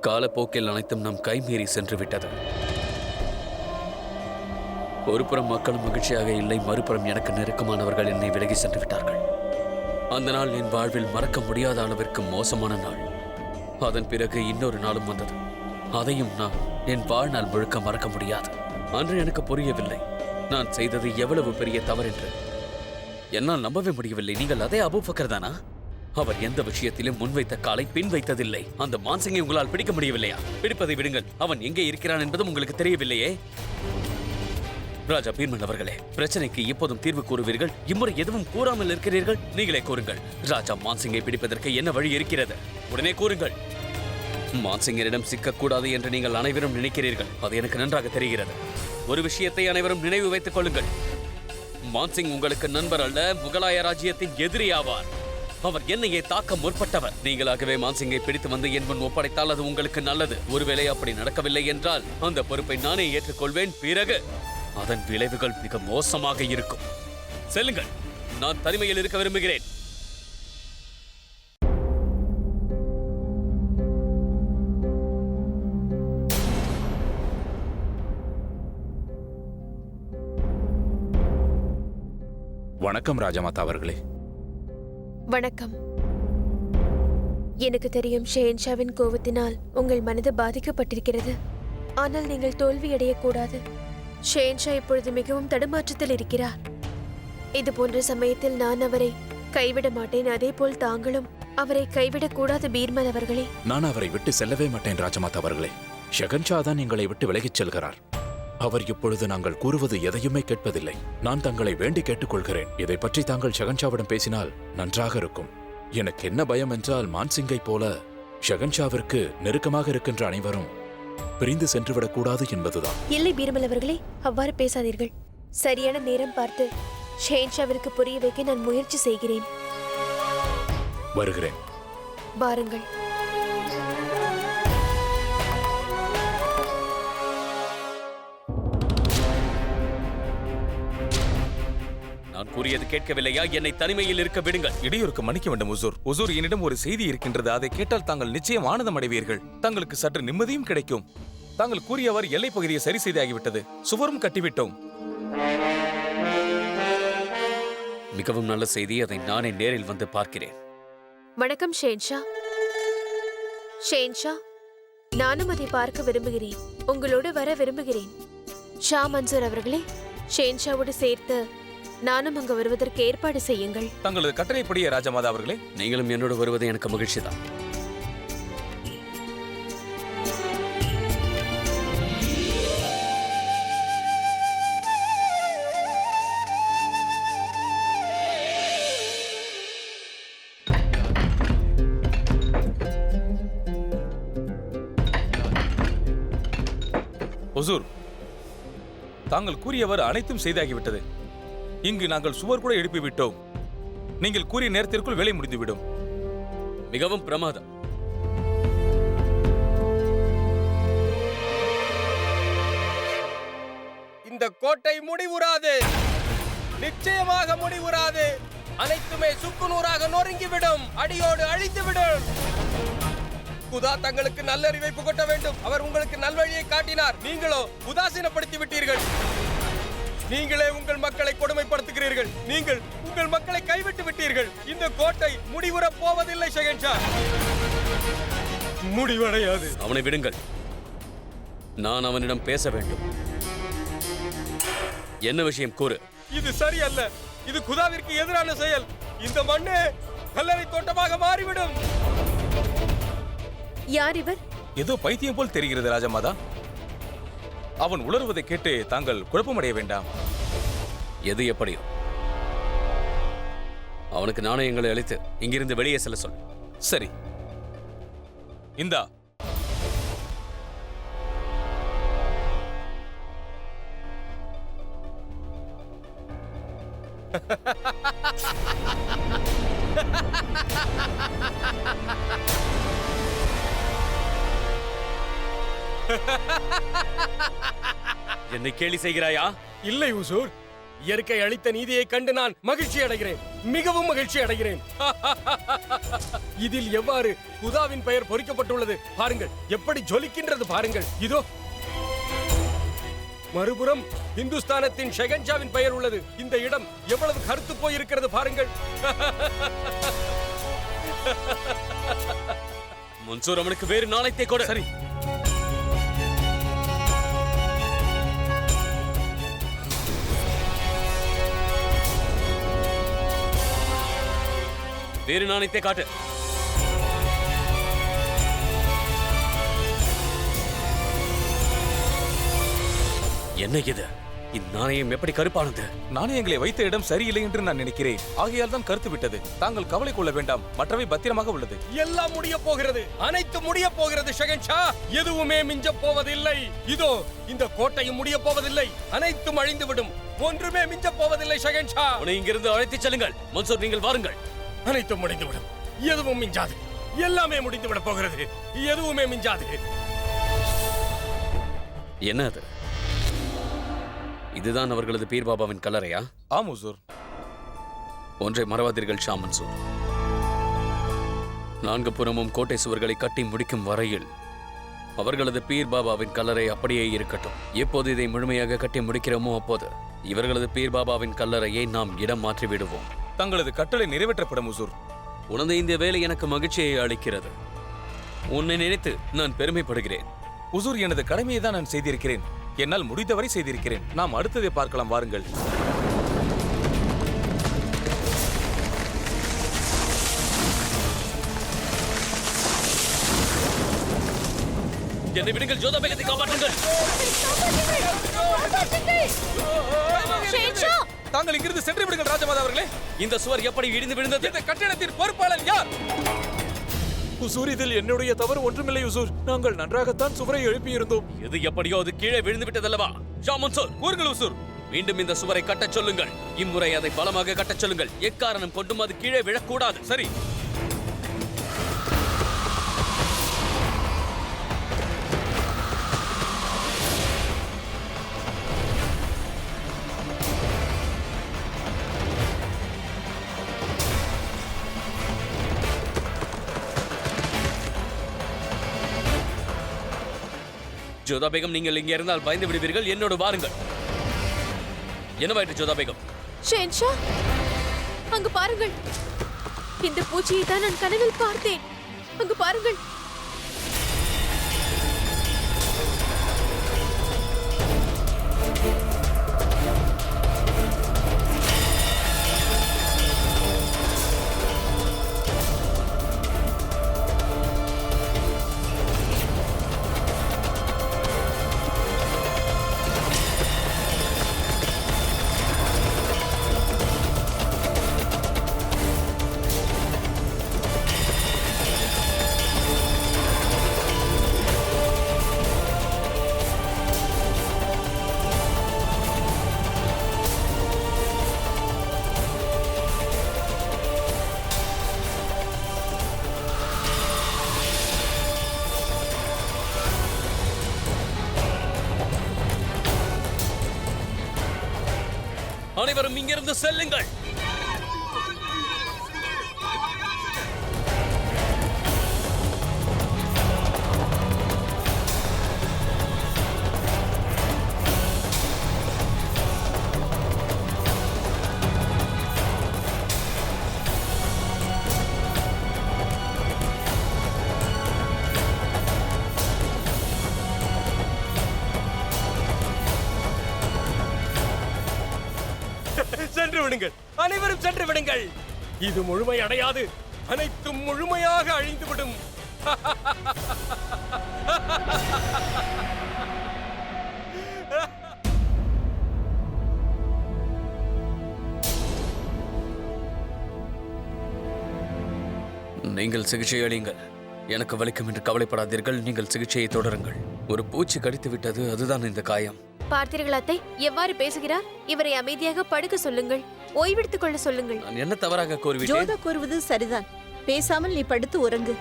காலப்போக்கில் அனைத்தும் நம் கைமீறி சென்று விட்டது. ஒருபுறம் மக்களும் மகிழ்ச்சியாக இல்லை, மறுபுறம் எனக்கு நெருக்கமானவர்கள் என்னை விலகி சென்று விட்டார்கள். அந்த நாள் என் வாழ்வில் மறக்க முடியாத அளவிற்கு மோசமான நாள். அதன் பிறகு இன்னொரு நாளும் வந்தது. அதையும் நான் என் வாழ்நாள் முழுக்க மறக்க முடியாது. அன்று எனக்கு புரியவில்லை நான் செய்தது எவ்வளவு பெரிய தவறென்று. என்னால் நம்பவே முடியவில்லை. நீங்கள் அதே அபூபக்கர் தானா? அவர் எந்த விஷயத்திலும் முன்வைத்த காலை பின் வைத்ததில்லை. அந்த மான்சிங்கை உங்களால் பிடிக்க முடியவில்லையா? பிடிப்பதை விடுங்கள், அவன் எங்கே இருக்கிறான் என்பதும் உங்களுக்கு தெரியவில்லையே. ராஜா பீர்மல் அவர்களே, பிரச்சனைக்கு எப்போதும் தீர்வு கூறுவீர்கள், இம்முறை எதுவும் கூறாமல் இருக்கிறீர்கள். நீங்களே கூறுங்கள், ராஜா மான்சிங்கை பிடிப்பதற்கு என்ன வழி இருக்கிறது? உடனே கூறுங்கள். மான்சிங்கரிடம் சிக்கக்கூடாது என்று நீங்கள் அனைவரும் நினைக்கிறீர்கள், அது எனக்கு நன்றாக தெரிகிறது. ஒரு விஷயத்தை அனைவரும் நினைவு வைத்துக் கொள்ளுங்கள். மான்சிங் உங்களுக்கு நண்பர் அல்ல, முகலாய ராஜ்யத்தின் எதிரி ஆவார். அவர் என்னையே தாக்க முற்பட்டவர். நீங்களாகவே மான்சிங்கை பிடித்து வந்து என் முன் ஒப்படைத்தால் அது உங்களுக்கு நல்லது. ஒருவேளை அப்படி நடக்கவில்லை என்றால் அந்த பொறுப்பை நானே ஏற்றுக்கொள்வேன். பிறகு அதன் விளைவுகள் மிக மோசமாக இருக்கும். செல்லுங்கள், நான் தனிமையில் இருக்க விரும்புகிறேன். வணக்கம் ராஜமாதா அவர்களே. வணக்கம். எனக்கு தெரியும் ஷெஹன்ஷாவின் கோபத்தினால் உங்கள் மனது பாதிக்கப்பட்டிருக்கிறது. ஆனால் நீங்கள் தோல்வியடையக்கூடாது. ஷெஹன்ஷா இப்பொழுது மிகவும் தடுமாற்றத்தில் இருக்கிறார். இது போன்ற சமயத்தில் நான் அவரை கைவிட மாட்டேன். அதே போல் தாங்களும் அவரை கைவிடக்கூடாது பீர்மல் அவர்களே. நான் அவரை விட்டு செல்லவே மாட்டேன் ராஜமாதா அவர்களே. ஷெஹன்ஷா தான் எங்களை விட்டு விலகிச் செல்கிறார். அவர் இப்பொழுது நாங்கள் கூறுவது எதையுமே கேட்பதில்லை. நான் தங்களை வேண்டி கேட்டுக்கொள்கிறேன், இதை பற்றி தாங்கள் ஷெஹன்ஷாவிடம் பேசினால் நன்றாக இருக்கும். எனக்கு என்ன பயம் என்றால் மான்சிங்கை போல ஷெஹன்ஷாவிற்கு நெருக்கமாக இருக்கின்ற அனைவரும் பிரிந்து சென்றுவிடக் கூடாது என்பதுதான். இல்லை பீர்மல் அவர்களே, அவ்வாறு பேசாதீர்கள். சரியான நேரம் பார்த்து ஷெஹன்ஷாவிற்கு புரிய வைக்க நான் முயற்சி செய்கிறேன். வருகிறேன். பாருங்கள். நான் கூறியது கேட்கவில்லையா? என்னை தனிமையில் இருக்க விடுங்கள். இடையூறுக்கு மன்னிக்க வேண்டும் உசூர். உசூர், என்னிடம் ஒரு செய்தி இருக்கின்றது. அதை கேட்டால் தாங்கள் நிச்சயம் ஆனந்தம் அடைவீர்கள். தங்களுக்கு சற்று நிம்மதியும் கிடைக்கும். தாங்கள் கூறியவர் எல்லைப் பகுதியை சரி செய்தாகிவிட்டது. சுவரும் கட்டிவிட்டோம். மிகவும் நல்ல செய்தி. அதை நானே நேரில் வந்து பார்க்கிறேன். வணக்கம் ஷெஹன்ஷா. ஷெஹன்ஷா, நானும் அதை பார்க்க விரும்புகிறேன். உங்களோடு வர விரும்புகிறேன். ஷா மன்சூர் அவர்களே, ஷெஹன்ஷாவோடு சேர்த்து நானும் அங்கு வருவதற்கு ஏற்பாடு செய்யுங்கள். தங்களது கட்டளைப்படியே ராஜமாதா அவர்களே. நீங்களும் என்னோடு வருவது எனக்கு மகிழ்ச்சிதான். உசூர், தாங்கள் கூறியவர் அனைத்தும் செய்தாகிவிட்டது. இங்கு நாங்கள் சுவர் கூட எழுப்பிவிட்டோம். நீங்கள் கூறிய நேரத்திற்குள் வேலை முடிந்துவிடும். மிகவும் பிரமாதம். இந்த கோட்டை முடிவுறாது, நிச்சயமாக முடிவுறாது. அனைத்துமே சுக்குநூறாக நொறுங்கிவிடும், அடியோடு அழித்துவிடும். குதா தங்களுக்கு நல்லறிவை புகட்ட வேண்டும். அவர் உங்களுக்கு நல்வழியை காட்டினார், நீங்களோ உதாசீனப்படுத்தி விட்டீர்கள். நீங்களே உங்கள் மக்களை கொடுமைப்படுத்துகிறீர்கள். நீங்கள் உங்கள் மக்களை கைவிட்டு விட்டீர்கள். இந்த கோட்டை முடிவுற போவதில்லை ஷெஹன்ஷா. முடிவடையாது. அவனை விடுங்கள். நான் அவனிடம் பேச வேண்டும். என்ன விஷயம் கூறு. இது சரியல்ல. இது குதாவிற்கு எதிரான செயல். இந்த மண்ணு கல்லறை தோட்டமாக மாறிவிடும். யார் இவர்? ஏதோ பைத்தியம் போல் தெரிகிறது ராஜமாதா. அவன் உளறுவதை கேட்டு தாங்கள் குழப்பமடைய வேண்டாம். எது எப்படியோ அவனுக்கு நாணயங்களை அளித்து இங்கிருந்து வெளியே செல்ல சொல். சரி, இந்தா. என்னை கேலி செய்கிறாயா? இல்லை உசூர், இயற்கை அளித்த நீதியை கண்டு நான் மகிழ்ச்சி அடைகிறேன், மிகவும் மகிழ்ச்சி அடைகிறேன். இதில் எவ்வாறு குதாவின் பெயர் பொறிக்கப்பட்டுள்ளது பாருங்கள், எப்படி ஜொலிக்கின்றது பாருங்கள். இதோ மறுபுறம் இந்துஸ்தானத்தின் ஷெகன்ஷாவின் பெயர் உள்ளது. இந்த இடம் எவ்வளவு கருத்து போயிருக்கிறது பாருங்கள். மன்சூர், அவனுக்கு வேறு நாணயத்தை கொடு. சரி. வேறு நாணயத்தை காட்டு. என்ன இது? இந்நாணயம் எப்படி கருப்பானது? நாணயங்களை வைத்த இடம் சரியில்லை என்று நான் நினைக்கிறேன். ஆகையால் தான் கருத்து விட்டது. தாங்கள் கவலை கொள்ள வேண்டாம், மற்றவை பத்திரமாக உள்ளது. எல்லாம் முடிய போகிறது, அனைத்து முடிய போகிறது ஷெகன்ஷா. எதுவுமே மிஞ்ச போவதில்லை. இதோ இந்த கோட்டையும் முடிய போவதில்லை, அனைத்தும் அழிந்துவிடும். ஒன்றுமே மிஞ்ச போவதில்லை ஷெகன்ஷா. உன்னை இங்கிருந்து அழைத்துச் செல்லுங்கள். மன்சூர், நீங்கள் வாருங்கள். அனைத்தும் முடிந்துவிடும், எதுவும் மிஞ்சாது. எல்லாமே முடிந்துவிட போகிறது, எதுவுமே மிஞ்சாது. என்ன அது? இதுதான் அவர்களது பீர் பாபாவின் கல்லறையா? ஆம் ஹுசூர். ஒன்றை மறவாதீர்கள் ஷா மன்சூர். 4 புறமும் கோட்டை சுவர்களை கட்டி முடிக்கும் வரையில் அவர்களது பீர் பாபாவின் கல்லறை அப்படியே இருக்கட்டும். எப்போது இதை முழுமையாக கட்டி முடிக்கிறோமோ அப்போது இவர்களது பீர் பாபாவின் கல்லறையை நாம் இடம் மாற்றி விடுவோம். தங்களது கட்டளை நிறைவேற்றப்படும் ஹுசூர். உனது இந்த வேலை எனக்கு மகிழ்ச்சியை அளிக்கிறது. உன்னை நினைத்து நான் பெருமைப்படுகிறேன். ஹுசூர், எனது கடமையை தான் நான் செய்திருக்கிறேன். என்னால் முடிந்தவரை செய்திருக்கிறேன். நாம் அடுத்ததை பார்க்கலாம், வாருங்கள். என்னை விடுங்கள், ஜோதா பேகத்தை காப்பாற்றுங்கள். தாங்கள் இங்கிருந்து சென்று விடுங்கள் ராஜமாதா அவர்களே. இந்த சுவர் எப்படி இடிந்து விழுந்தது? இந்த கட்டிடத்தின் பொறுப்பாளர் யார்? ஹுசூர், இதில் என்னுடைய தவறு ஒன்றுமில்லை ஹுசூர். நாங்கள் நன்றாகத்தான் சுவரை எழுப்பியிருந்தோம். எது எப்படியோ அது கீழே விழுந்து விட்டதல்லவா? ஷா மன்சூர், கூறுங்கள் ஹுசூர். மீண்டும் இந்த சுவரை கட்டச் சொல்லுங்கள். இம்முறை அதை பலமாக கட்டச் சொல்லுங்கள். எக்காரணம் கொண்டும் அது கீழே விழக்கூடாது. சரி. ஜோதா பேகம், நீங்கள் இங்கே இருந்தால் பயந்து விடுவீர்கள். என்னோடு வாருங்கள். என்னவாயிற்று ஜோதா பேகம்? ஷென்ஷா, அங்கு பாருங்கள். இந்த பூச்சியை தான் நான் கனவில் பார்த்தேன். அங்கு பாருங்கள். அனைவரும் இங்கிருந்து செல்லுங்கள். சென்று விடுங்கள், அனைவரும் சென்று விடுங்கள். இது முழுமை அடையாது, அனைத்தும் முழுமையாக அழிந்துவிடும். நீங்கள் சிகிச்சை அளியுங்கள். எனக்கு வலிக்கும் என்று கவலைப்படாதீர்கள். நீங்கள் சிகிச்சையை தொடருங்கள். ஒரு பூச்சி கடித்து விட்டது, அதுதான் இந்த காயம். பார்த்தீர்கள் அத்தை, எவ்வாறு பேசுகிறார்? இவரை அமைதியாக படுக்க சொல்லுங்கள், ஓய்வெடுத்துக் கொள்ள சொல்லுங்கள். நான் என்ன தவறாக கூறிவிட்டேன்? ஜோதா கூறுவது சரிதான். பேசாமல் நீ படுத்து உறங்கு.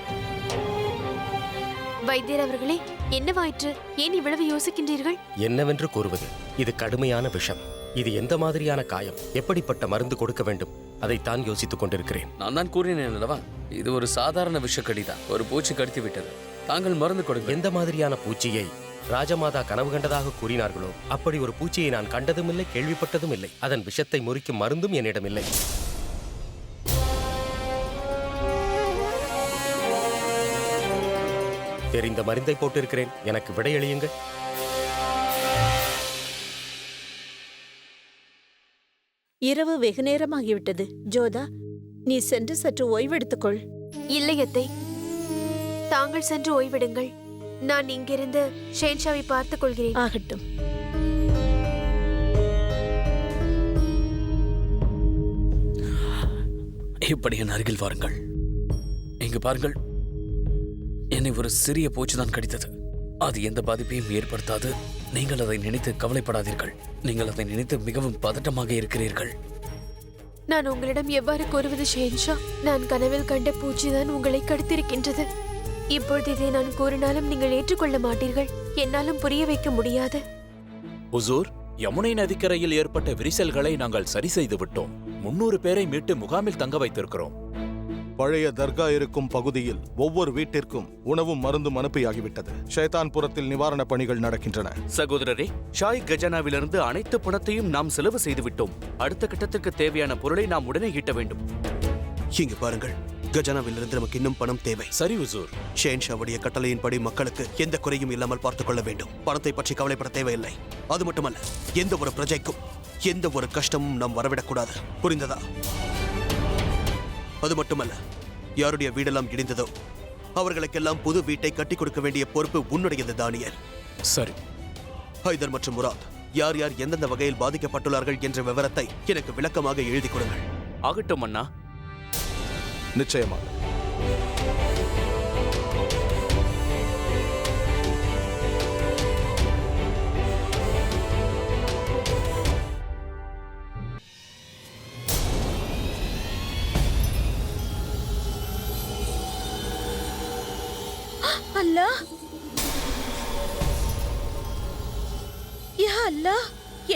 வைத்தியர் அவர்களே, என்னவாயிற்று? ஏன் இவ்வளவு யோசிக்கின்றீர்கள்? என்னவென்று கூறுவது? இது கடுமையான விஷம். இது எந்த மாதிரியான காயம்? எப்படிப்பட்ட மருந்து கொடுக்க வேண்டும்? அதைத்தான் யோசித்துக் கொண்டிருக்கிறேன். நான் தான் கூறினேன் அல்லவா, இது ஒரு சாதாரண விஷக்கடி தான். ஒரு பூச்சி கடித்து விட்டது. தாங்கள் மருந்து கொடுங்க. எந்த மாதிரியான பூச்சியை ராஜமாதா கனவு கண்டதாக கூறினார்களோ அப்படி ஒரு பூச்சியை நான் கண்டதும் இல்லை, கேள்விப்பட்டதும் இல்லை. அதன் விஷத்தை முறிக்கும் மருந்தும் என்னிடம் இல்லை. தெரிந்த மருந்தை போட்டிருக்கிறேன். எனக்கு விடையளியுங்கள். இரவு வெகு நேரமாகிவிட்டது. ஜோதா, நீ சென்று சற்று ஓய்வெடுத்துக்கொள். இல்லை அத்தை, தாங்கள் சென்று ஓய்விடுங்கள். நான் இங்கிருந்து ஷேன்ஷாவை பார்த்துக் கொள்கிறேன். ஆகட்டும். இப்படி என் அருகில் வாருங்கள். இங்கு பாருங்கள், என்னை ஒரு சிறிய பூச்சி தான் கடித்தது. அது எந்த பாதிப்பையும் ஏற்படுத்தாது. நீங்கள் அதை நினைத்து கவலைப்படாதீர்கள். நீங்கள் அதை நினைத்து மிகவும் பதட்டமாக இருக்கிறீர்கள். நான் உங்களிடம் எவ்வாறு கூறுவது ஷேன்ஷா? நான் கனவில் கண்ட பூச்சிதான் உங்களை கடித்திருக்கின்றது. இப்பொழுது இதை நான் கூறினாலும் நீங்கள் ஏற்றுக்கொள்ள மாட்டீர்கள். என்னாலும் புரிய வைக்க முடியாது. ஹுசூர், யமுனை நதிக்கரையில் ஏற்பட்ட விரிசல்களை நாங்கள் சரி செய்து விட்டோம். 300 பேரை மீட்டு முகாமில் தங்க வைத்திருக்கிறோம். பழைய தர்கா இருக்கும் பகுதியில் ஒவ்வொரு வீட்டிற்கும் உணவும் மருந்தும் அனுப்பியாகிவிட்டது. ஷைத்தான்புரத்தில் நிவாரண பணிகள் நடக்கின்றன. சகோதரரே, ஷாய் கஜானாவிலிருந்து அனைத்து பணத்தையும் நாம் செலவு செய்து விட்டோம். அடுத்த கட்டத்திற்கு தேவையான பொருளை நாம் உடனே ஈட்ட வேண்டும். இங்கு பாருங்கள், கஜானாவிலிருந்து நமக்கு இன்னும் பணம் தேவை. சரி ஹுசூர். ஷேன்ஷாவுடைய கட்டளையின்படி மக்களுக்கு எந்த குறையும் இல்லாமல் பார்த்துக் கொள்ள வேண்டும். பணத்தை பற்றி கவலைப்பட தேவையில்லை. அது மட்டுமல்ல, எந்த ஒரு பிரஜைக்கும் எந்த ஒரு கஷ்டமும் நாம் வரவிடக்கூடாது. புரிந்ததா? அது மட்டுமல்ல, யாருடைய வீடெல்லாம் இடிந்ததோ அவர்களுக்கெல்லாம் புது வீட்டை கட்டி கொடுக்க வேண்டிய பொறுப்பு உன்னுடையது தானியல். சரி. ஹைதர் மற்றும் முராத் யார் யார் எந்தெந்த வகையில் பாதிக்கப்பட்டுள்ளார்கள் என்ற விவரத்தை எனக்கு விளக்கமாக எழுதி கொடுங்கள். ஆகட்டும் அண்ணா. நிச்சயமாக. அல்லாஹ், யா அல்லாஹ்,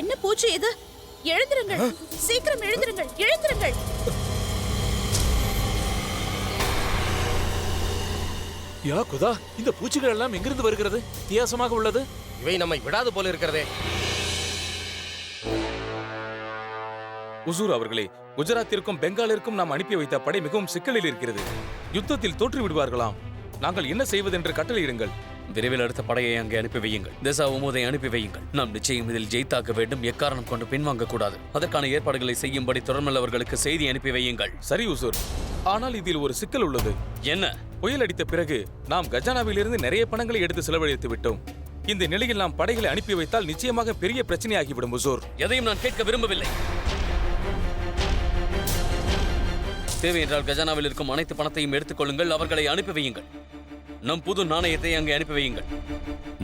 என்ன பூச்சி இது? எழுந்திருங்கள், சீக்கிரம் எழுந்திருங்கள், எழுந்திருங்கள். யா குதா, இந்த பூச்சிகள் எல்லாம் எங்கிருந்து வருகிறது? வித்தியாசமாக உள்ளது. இவை நம்மை விடாது போல இருக்கிறதே. உசூர் அவர்களே, குஜராத்திற்கும் பெங்காலிற்கும் நாம் அனுப்பி வைத்த படை மிகவும் சிக்கலில் இருக்கிறது. யுத்தத்தில் தோற்று விடுவார்களாம். நாங்கள் என்ன செய்வதென்று கட்டளையிடுங்கள். விரைவில் அடுத்த படையை அங்கே அனுப்பி வையுங்கள். தேசா உமோதை அனுப்பி வையுங்கள். நாம் நிச்சயம் இதில் ஜெயித்தாக்க வேண்டும். எக்காரணம் கொண்டு பின்வாங்க கூடாது. அதற்கான ஏற்பாடுகளை செய்யும்படி தொடர்மல் அவர்களுக்கு செய்தி அனுப்பி வையுங்கள். சரி உசூர், ஆனால் இதில் ஒரு சிக்கல் உள்ளது. என்ன? புயல் அடித்த பிறகு நாம் கஜானாவிலிருந்து நிறைய பணங்களை எடுத்து செலவழித்து விட்டோம். இந்த நிலையில் நாம் படைகளை அனுப்பி வைத்தால் நிச்சயமாக பெரிய பிரச்சனையாகிவிடும் உசூர். எதையும் நான் கேட்க விரும்பவில்லை. தேவை என்றால் கஜானாவில் இருக்கும் அனைத்து பணத்தையும் எடுத்துக் கொள்ளுங்கள். அவர்களை அனுப்பி வையுங்கள். நம் புது நாணயத்தை அங்கே அனுப்பி வையுங்கள்.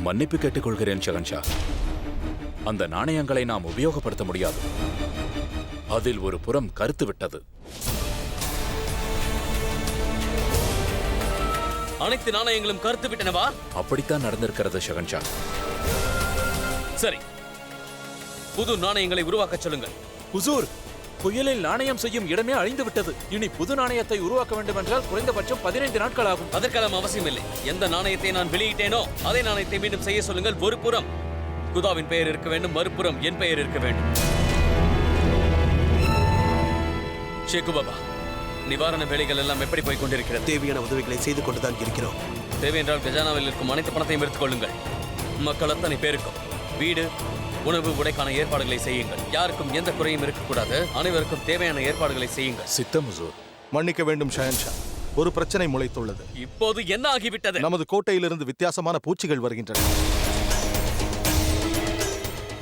மன்னிப்பு கேட்டுக்கொள்கிறேன் ஷகன்ஷா. அந்த நாணயங்களை நாம் உபயோகப்படுத்த முடியாது. அதில் ஒரு புறம் கருத்து விட்டது. அனைத்து நாணயங்களும் கருத்து விட்டனவா? அப்படித்தான் நடந்திருக்கிறது ஷகன்ஷா. சரி, புது நாணயங்களை உருவாக்க சொல்லுங்கள். ஹுசூர், புயலில் நாணயம் செய்யும் இடமே அழிந்து விட்டது. இனி புது நாணயத்தை உருவாக்க வேண்டும் என்றால் குறைந்தபட்சம் 15 நாட்கள் ஆகும். அதற்கெல்லாம் அவசியம் இல்லை. எந்த நாணயத்தை நான் வெளியிட்டேனோ அதே நாணயத்தை மீண்டும் செய்ய சொல்லுங்கள். ஒரு புறம் குதாவின் பெயர் இருக்க வேண்டும், மறுபுறம் என் பெயர் இருக்க வேண்டும். ஷேகு பாபா, நிவாரண வேலைகள் எல்லாம் எப்படி போய் கொண்டிருக்கிறது? தேவையான உதவிகளை செய்து கொண்டுதான் இருக்கிறோம். தேவை என்றால் கஜானாவில் இருக்கும் அனைத்து பணத்தையும் எடுத்துக் கொள்ளுங்கள். மக்கள் அத்தனை பேருக்கும் வீடு, உணவு, உடைக்கான ஏற்பாடுகளை செய்யுங்கள். யாருக்கும் எந்த குறையும் இருக்கக்கூடாது. அனைவருக்கும் தேவையான ஏற்பாடுகளை செய்யுங்கள். சித்தம் ஹுசூர். மன்னிக்க வேண்டும் ஷஹன்ஷா, ஒரு பிரச்சனை முளைத்துள்ளது. இப்போது என்ன ஆகிவிட்டது? நமது கோட்டையிலிருந்து வித்தியாசமான பூச்சிகள் வருகின்றன.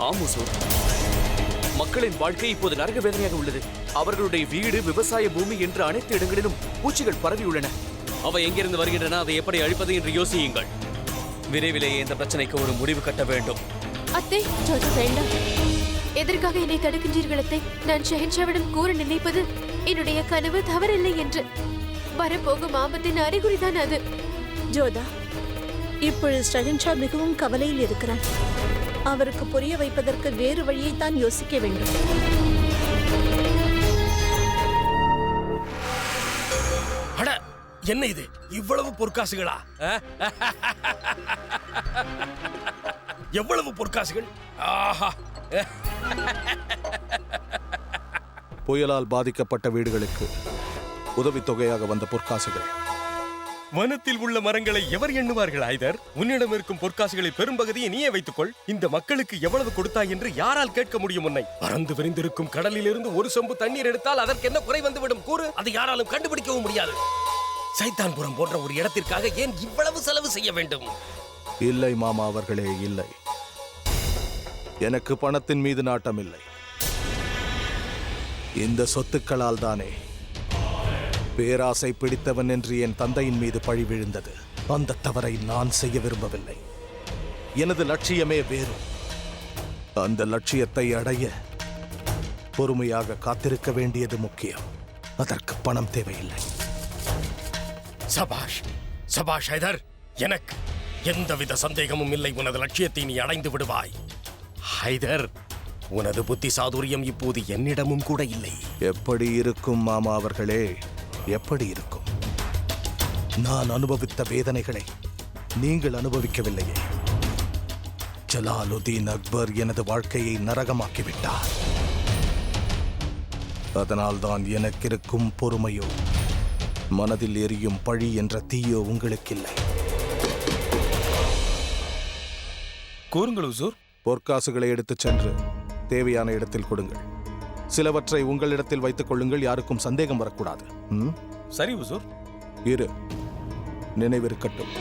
ஆமுசூர், மக்களின் வாழ்க்கை இப்போது நரக வேதனையாக உள்ளது. அவர்களுடைய வீடு, விவசாய பூமி என்று அனைத்து இடங்களிலும் பூச்சிகள் பரவியுள்ளன. அவை எங்கிருந்து வருகின்றன, அதை எப்படி அழிப்பது என்று யோசியுங்கள். விரைவிலேயே இந்த பிரச்சனைக்கு ஒரு முடிவு கட்ட வேண்டும். அத்தை, ஜோதா வேண்டாம். எதற்காக என்னை தடுக்கின்றீர்கள் அத்தை? நான் ஷெஹன்ஷாவிடம் கூற நினைப்பது என்னுடைய கனவு தவறில்லை என்று. வரப்போகும் ஆபத்தின் அறிகுறிதான் அது. ஜோதா, இப்பொழுது ஷஹன்ஷா மிகவும் கவலையில் இருக்கிறார். அவருக்கு புரிய வைப்பதற்கு வேறு வழியைத்தான் யோசிக்க வேண்டும். என்ன இது இவ்வளவு பொற்காசுகளா? எவ்வளவு பொற்காசுகள்? ஆஹா! புயலால் பாதிக்கப்பட்ட வீடுகளுக்கு உதவித்தொகையாக வந்த பொற்காசுகள். வனத்தில் உள்ள மரங்களை எவர் எண்ணுவார்கள் ஆய்தர்? உன்னிடம் இருக்கும் பொற்காசுகளை பெரும்பகுதியை நீயே வைத்துக்கொள். இந்த மக்களுக்கு எவ்வளவு கொடுத்தாய் என்று யாரால் கேட்க முடியும் உன்னை? பறந்து விரிந்திருக்கும் கடலில் இருந்து ஒரு சொம்பு தண்ணீர் எடுத்தால் அதற்கு என்ன குறை வந்துவிடும் கூறு? அதை யாராலும் கண்டுபிடிக்கவும் முடியாது. சைத்தான்புரம் போன்ற ஒரு இடத்திற்காக ஏன் இவ்வளவு செலவு செய்ய வேண்டும்? இல்லை மாமா அவர்களே, இல்லை. எனக்கு பணத்தின் மீது நாட்டம் இல்லை. இந்த சொத்துக்களால் தானே பேராசை பிடித்தவன் என்று என் தந்தையின் மீது பழி விழுந்தது. அந்த தவறை நான் செய்ய விரும்பவில்லை. எனது லட்சியமே வேறு. அந்த லட்சியத்தை அடைய பொறுமையாக காத்திருக்க வேண்டியது முக்கியம். அதற்கு பணம் தேவையில்லை. சபாஷ் சபாஷ் ஹைதர். எனக்கு எந்தவித சந்தேகமும் இல்லை, உனது லட்சியத்தை நீ அடைந்து விடுவாய். ஹைதர், உனது புத்தி சாதுரியம் இப்போது என்னிடமும் கூட இல்லை. எப்படி இருக்கும் மாமா அவர்களே, எப்படி இருக்கும்? நான் அனுபவித்த வேதனைகளை நீங்கள் அனுபவிக்கவில்லையே. ஜலாலுதீன் அக்பர் எனது வாழ்க்கையை நரகமாக்கிவிட்டார். அதனால்தான் எனக்கு இருக்கும் பொறுமையோ மனதில் எரியும் பழி என்ற தீயோ உங்களுக்கில்லை. கூறுங்கள் உசூர். பொற்காசுகளை எடுத்துச் சென்று தேவையான இடத்தில் கொடுங்கள். சிலவற்றை உங்களிடத்தில் வைத்துக் கொள்ளுங்கள். யாருக்கும் சந்தேகம் வரக்கூடாது. சரி உசூர். இரு, நினைவிருக்கட்டும்.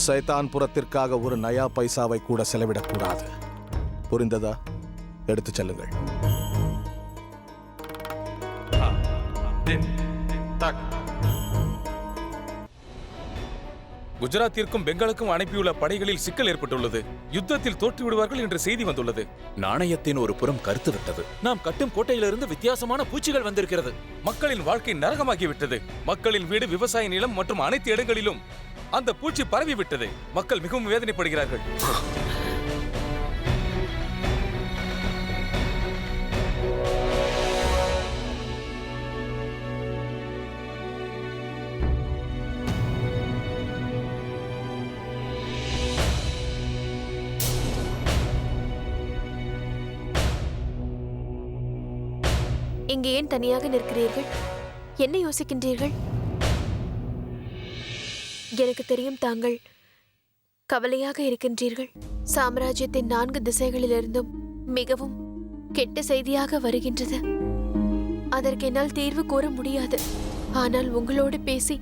சைத்தான்புரத்திற்காக ஒரு நயா பைசாவை கூட செலவிடக்கூடாது. புரிந்ததா? எடுத்துச் செல்லுங்கள். குஜராத்திற்கும் பெங்காலுக்கும் அனுப்பியுள்ள படைகளில் சிக்கல் ஏற்பட்டுள்ளது. யுத்தத்தில் தோற்று விடுவார்கள் என்ற செய்தி வந்துள்ளது. நாணயத்தின் ஒரு புறம் கருத்து விட்டது. நாம் கட்டும் கோட்டையிலிருந்து வித்தியாசமான பூச்சிகள் வந்திருக்கிறது. மக்களின் வாழ்க்கை நரகமாகிவிட்டது. மக்களின் வீடு, விவசாய நிலம் மற்றும் அனைத்து இடங்களிலும் அந்த பூச்சி பரவி விட்டது. மக்கள் மிகவும் வேதனைப்படுகிறார்கள். இங்கே ஏன் தனியாக நிற்கிறீர்கள்? என்ன யோசிக்கின்றீர்கள்? எனக்கு தெரியும், தாங்கள் கவலையாக இருக்கின்றீர்கள். சாம்ராஜ்யத்தின் 4 திசைகளிலிருந்தும் மிகவும் கெட்ட செய்தியாக வருகின்றது. அதற்கு என்னால் தீர்வு கூற முடியாது. ஆனால் உங்களோடு பேசி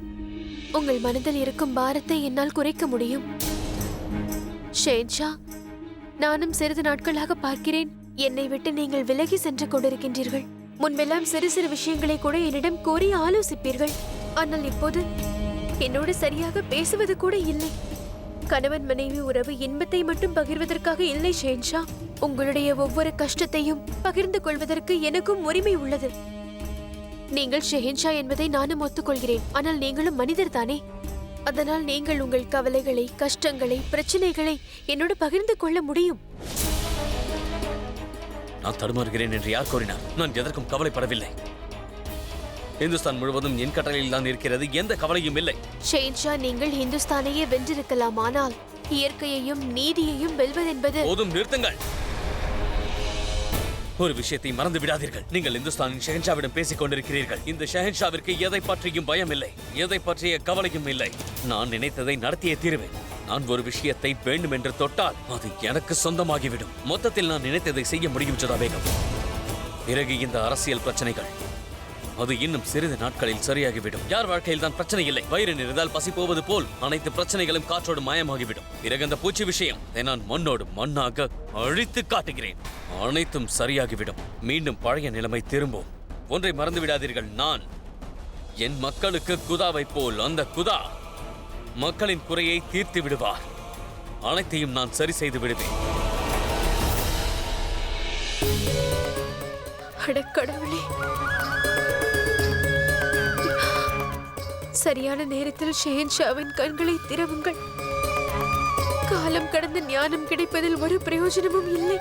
உங்கள் மனதில் இருக்கும் பாரத்தை என்னால் குறைக்க முடியும். ஷேன்ஷா, நானும் சிறிது நாட்களாக பார்க்கிறேன், என்னை விட்டு நீங்கள் விலகி சென்று கொண்டிருக்கின்றீர்கள். முன்பெல்லாம் சிறு சிறு விஷயங்களை கூட என்னிடம் கோரி ஆலோசிப்பீர்கள். ஆனால் இப்போது என்னோடு சரியாக பேசுவது கூட இல்லை. கணவன் மனைவி உறவு இன்பத்தை மட்டும் பகிர்வதற்காக இல்லை ஷேன்ஷா. உங்களுடைய ஒவ்வொரு கஷ்டத்தையும் பகிர்ந்து கொள்வதற்கு எனக்கும் உரிமை உள்ளது. நீங்கள் ஷெஹன்ஷா என்பதை நானும் ஒத்துக்கொள்கிறேன். ஆனால் நீங்களும் மனிதர் தானே. அதனால் நீங்கள் உங்கள் கவலைகளை, கஷ்டங்களை, பிரச்சனைகளை என்னோடு பகிர்ந்து கொள்ள முடியும். நான் தடுமாறுகிறேன் என்று யார் கூறினார்? நான் எதற்கும் கவலைப்படவில்லை. இந்துஸ்தான் முழுவதும் என் கட்டளையில் தான் இருக்கிறது. எந்த கவலையும் இல்லை. ஷேன்ஷா, நீங்கள் இந்துஸ்தானையே வென்றிருக்கலாம். ஆனால் இயற்கையையும் நீதியையும் வெல்வதென்பது... போதும், நிறுத்துங்கள். ஒரு விஷயத்தை மறந்து விடாதீர்கள். நீங்கள் இந்துஸ்தானின் ஷெஹன்ஷாவிடம் பேசிக் கொண்டிருக்கிறீர்கள். இந்த ஷெஹன்ஷாவிற்கு எதை பற்றியும் பயம் இல்லை, எதை பற்றிய கவலையும் இல்லை. நான் நினைத்ததை நடத்தியே தீருவேன். நான் ஒரு விஷயத்தை வேண்டும் என்று தொட்டால் அது எனக்கு சொந்தமாகிவிடும். மொத்தத்தில் நான் நினைத்ததை செய்ய முடியும் ஜோதா பேகம். பிறகு இந்த அரசியல் பிரச்சனைகள் அது இன்னும் சிறிது நாட்களில் சரியாகிவிடும். யார் வாழ்க்கையில் தான் பிரச்சனை இல்லை? வயிறு நிறைந்தால் பசி போவது போல் அனைத்து பிரச்சனைகளும் காற்றோடு மாயமாகிவிடும். பிறகு அந்த பூச்சி விஷயம் நான் மண்ணோடு மண்ணாக அழித்து காட்டுகிறேன். அனைத்தும் சரியாகிவிடும். மீண்டும் பழைய நிலைமை திரும்பும். ஒன்றை மறந்து விடாதீர்கள், நான் என் மக்களுக்கு குதாவை போல் அந்த குதா மக்களின் குறையை தீர்த்து விடுவார். அனைத்தையும் நான் சரி செய்து விடுவேன். கடவுளே, சரியான நேரத்தில் ஷெஹன்ஷாவின் கண்களை திறவுங்கள். காலம் கடந்த ஞானம் கிடைப்பதில் ஒரு பிரயோஜனமும் இல்லை.